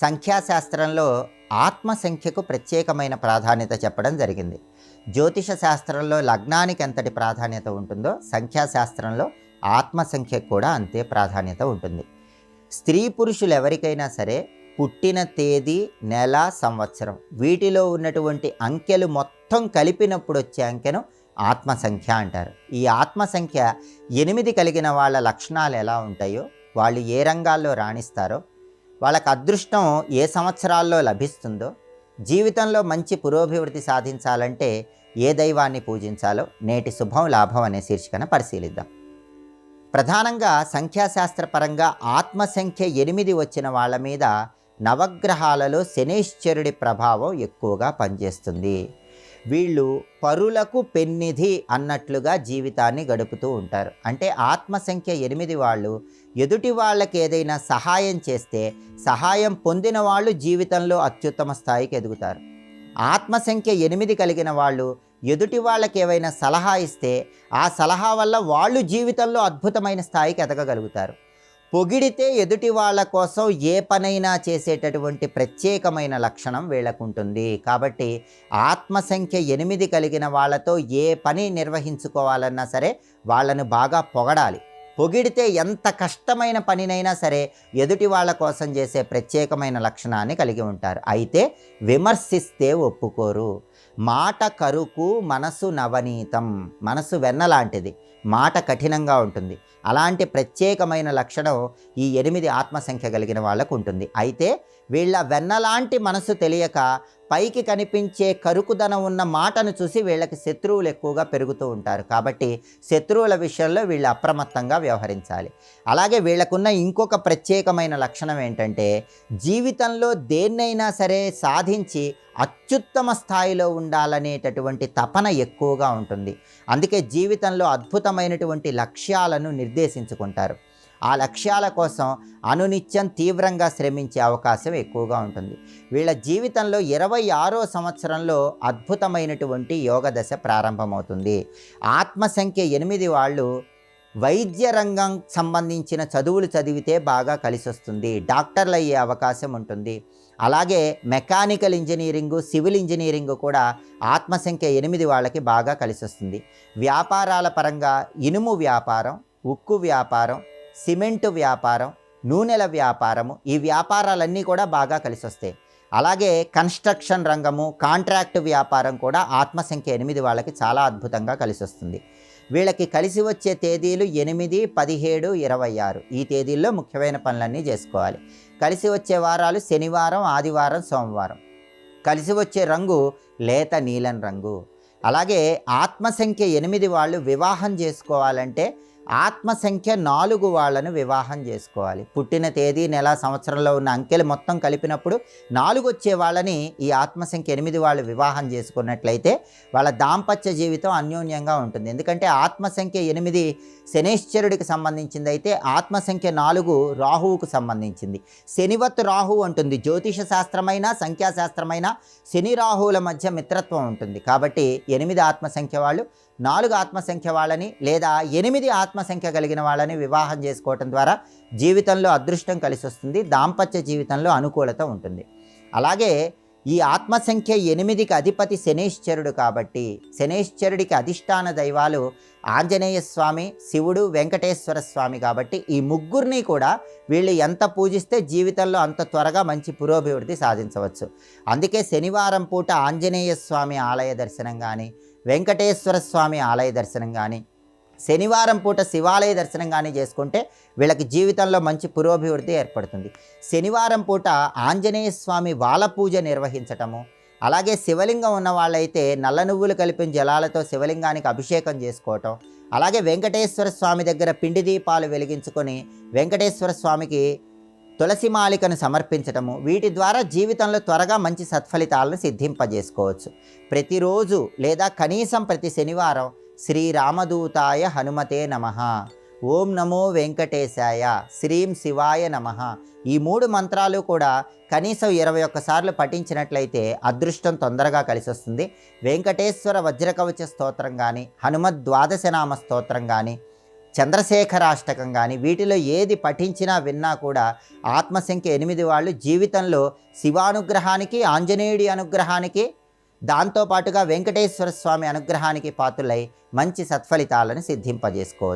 సంఖ్యాశాస్త్రంలో ఆత్మ సంఖ్యకు ప్రత్యేకమైన ప్రాధాన్యత చెప్పడం జరిగింది. జ్యోతిష శాస్త్రంలో లగ్నానికి ఎంతటి ప్రాధాన్యత ఉంటుందో సంఖ్యాశాస్త్రంలో ఆత్మ సంఖ్యకు కూడా అంతే ప్రాధాన్యత ఉంటుంది. స్త్రీ పురుషులు ఎవరికైనా సరే పుట్టిన తేదీ, నెల, సంవత్సరం వీటిలో ఉన్నటువంటి అంకెలు మొత్తం కలిపినప్పుడు వచ్చే అంకెను ఆత్మ సంఖ్య అంటారు. ఈ ఆత్మ సంఖ్య 8 కలిగిన వాళ్ళ లక్షణాలు ఎలా ఉంటాయో, వాళ్ళు ఏ రంగాల్లో రాణిస్తారో, వాళ్ళకి అదృష్టం ఏ సంవత్సరాల్లో లభిస్తుందో, జీవితంలో మంచి పురోభివృద్ధి సాధించాలంటే ఏ దైవాన్ని పూజించాలో నేటి శుభం లాభం అనే శీర్షికన పరిశీలిద్దాం. ప్రధానంగా సంఖ్యాశాస్త్రపరంగా ఆత్మ సంఖ్య 8 వచ్చిన వాళ్ళ మీద నవగ్రహాలలో శనీశ్వరుడి ప్రభావం ఎక్కువగా పనిచేస్తుంది. వీళ్ళు పరులకు పెన్నిధి అన్నట్లుగా జీవితాన్ని గడుపుతూ ఉంటారు. అంటే ఆత్మ సంఖ్య 8 వాళ్ళు ఎదుటి వాళ్ళకి ఏదైనా సహాయం చేస్తే సహాయం పొందిన వాళ్ళు జీవితంలో అత్యుత్తమ స్థాయికి ఎదుగుతారు. ఆత్మ సంఖ్య 8 కలిగిన వాళ్ళు ఎదుటి వాళ్ళకి ఏవైనా సలహా ఇస్తే ఆ సలహా వల్ల వాళ్ళు జీవితంలో అద్భుతమైన స్థాయికి ఎదగగలుగుతారు. పొగిడితే ఎదుటి వాళ్ళ కోసం ఏ పనైనా చేసేటటువంటి ప్రత్యేకమైన లక్షణం వీళ్ళకుంటుంది. కాబట్టి ఆత్మ సంఖ్య 8 కలిగిన వాళ్ళతో ఏ పని నిర్వహించుకోవాలన్నా సరే వాళ్ళను బాగా పొగడాలి. పొగిడితే ఎంత కష్టమైన పనినైనా సరే ఎదుటి వాళ్ళ కోసం చేసే ప్రత్యేకమైన లక్షణాన్ని కలిగి ఉంటారు. అయితే విమర్శిస్తే ఒప్పుకోరు. మాట కరుకు మనసు నవనీతం. మనసు వెన్న లాంటిది, మాట కఠినంగా ఉంటుంది. అలాంటి ప్రత్యేకమైన లక్షణం ఈ 8 ఆత్మ సంఖ్య కలిగిన వాళ్ళకు ఉంటుంది. అయితే వీళ్ళ వెన్నలాంటి మనసు తెలియక పైకి కనిపించే కరుకుదనం ఉన్న మాటను చూసి వీళ్ళకి శత్రువులు ఎక్కువగా పెరుగుతూ ఉంటారు. కాబట్టి శత్రువుల విషయంలో వీళ్ళు అప్రమత్తంగా వ్యవహరించాలి. అలాగే వీళ్ళకున్న ఇంకొక ప్రత్యేకమైన లక్షణం ఏంటంటే జీవితంలో దేన్నైనా సరే సాధించి అత్యుత్తమ స్థాయిలో ఉండాలనేటటువంటి తపన ఎక్కువగా ఉంటుంది. అందుకే జీవితంలో అద్భుతమైనటువంటి లక్ష్యాలను నిర్దేశించుకుంటారు. ఆ లక్ష్యాల కోసం అనునిత్యం తీవ్రంగా శ్రమించే అవకాశం ఎక్కువగా ఉంటుంది. వీళ్ళ జీవితంలో 26వ సంవత్సరంలో అద్భుతమైనటువంటి యోగ దశ ప్రారంభమవుతుంది. ఆత్మ సంఖ్య 8 వాళ్ళు వైద్య రంగం సంబంధించిన చదువులు చదివితే బాగా కలిసి వస్తుంది. డాక్టర్లు అయ్యే అవకాశం ఉంటుంది. అలాగే మెకానికల్ ఇంజనీరింగు, సివిల్ ఇంజనీరింగు కూడా ఆత్మ సంఖ్య 8 వాళ్ళకి బాగా కలిసి వస్తుంది. వ్యాపారాల పరంగా ఇనుము వ్యాపారం, ఉక్కు వ్యాపారం, సిమెంటు వ్యాపారం, నూనెల వ్యాపారము, ఈ వ్యాపారాలన్నీ కూడా బాగా కలిసి వస్తాయి. అలాగే కన్స్ట్రక్షన్ రంగము, కాంట్రాక్ట్ వ్యాపారం కూడా ఆత్మ సంఖ్య 8 వాళ్ళకి చాలా అద్భుతంగా కలిసి వస్తుంది. వీళ్ళకి కలిసి వచ్చే తేదీలు 8, 17, 26. ఈ తేదీల్లో ముఖ్యమైన పనులన్నీ చేసుకోవాలి. కలిసి వచ్చే వారాలు శనివారం, ఆదివారం, సోమవారం. కలిసి వచ్చే రంగు లేత నీలం రంగు. అలాగే ఆత్మ సంఖ్య 8 వాళ్ళు వివాహం చేసుకోవాలంటే ఆత్మ సంఖ్య 4 వాళ్ళను వివాహం చేసుకోవాలి. పుట్టిన తేదీ, నెల, సంవత్సరంలో ఉన్న అంకెలు మొత్తం కలిపినప్పుడు 4 వచ్చే వాళ్ళని ఈ ఆత్మ సంఖ్య 8 వాళ్ళు వివాహం చేసుకున్నట్లయితే వాళ్ళ దాంపత్య జీవితం అన్యోన్యంగా ఉంటుంది. ఎందుకంటే ఆత్మ సంఖ్య 8 శనీశ్వరుడికి సంబంధించింది, అయితే ఆత్మ సంఖ్య 4 రాహువుకు సంబంధించింది. శనివత్ రాహు ఉంటుంది. జ్యోతిష శాస్త్రమైన సంఖ్యాశాస్త్రమైన శని రాహువుల మధ్య మిత్రత్వం ఉంటుంది. కాబట్టి 8 ఆత్మ సంఖ్య వాళ్ళు 4 ఆత్మ సంఖ్య వాళ్ళని లేదా 8 ఆత్మ సంఖ్య కలిగిన వాళ్ళని వివాహం చేసుకోవటం ద్వారా జీవితంలో అదృష్టం కలిసి వస్తుంది. దాంపత్య జీవితంలో అనుకూలత ఉంటుంది. అలాగే ఈ ఆత్మ సంఖ్య 8కి అధిపతి శనీశ్వరుడు కాబట్టి శనీశ్వరుడికి అధిష్టాన దైవాలు ఆంజనేయ స్వామి, శివుడు, వెంకటేశ్వర స్వామి. కాబట్టి ఈ ముగ్గురిని కూడా వీళ్ళు ఎంత పూజిస్తే జీవితంలో అంత త్వరగా మంచి పురోభివృద్ధి సాధించవచ్చు. అందుకే శనివారం పూట ఆంజనేయ స్వామి ఆలయ దర్శనం కానీ, వెంకటేశ్వర స్వామి ఆలయ దర్శనం కానీ, శనివారం పూట శివాలయ దర్శనం కానీ చేసుకుంటే వీళ్ళకి జీవితంలో మంచి పురోభివృద్ధి ఏర్పడుతుంది. శనివారం పూట ఆంజనేయ స్వామి వాల పూజ నిర్వహించటము, అలాగే శివలింగం ఉన్న వాళ్ళైతే నల్ల నువ్వులు కలిపిన జలాలతో శివలింగానికి అభిషేకం చేసుకోవటం, అలాగే వెంకటేశ్వర స్వామి దగ్గర పిండి దీపాలు వెలిగించుకొని వెంకటేశ్వర స్వామికి తులసి మాలికను సమర్పించటము, వీటి ద్వారా జీవితంలో త్వరగా మంచి సత్ఫలితాలను సిద్ధింపజేసుకోవచ్చు. ప్రతిరోజు లేదా కనీసం ప్రతి శనివారం శ్రీరామదూతాయ హనుమతే నమః, ఓం నమో వెంకటేశాయ, శ్రీం శివాయ నమః, ఈ 3 మంత్రాలు కూడా కనీసం 21 సార్లు పఠించినట్లయితే అదృష్టం తొందరగా కలిసి వస్తుంది. వెంకటేశ్వర వజ్రకవచ స్తోత్రం కానీ, హనుమద్ ద్వాదశనామ స్తోత్రం కానీ, చంద్రశేఖరాష్టకం కానీ వీటిలో ఏది పఠించినా విన్నా కూడా ఆత్మసంఖ్య 8 వాళ్ళు జీవితంలో శివానుగ్రహానికి, ఆంజనేయుడి అనుగ్రహానికి, దాంతోపాటుగా వెంకటేశ్వర స్వామి అనుగ్రహానికి పాత్రులై మంచి సత్ఫలితాలను సిద్ధింపజేసుకోవచ్చు.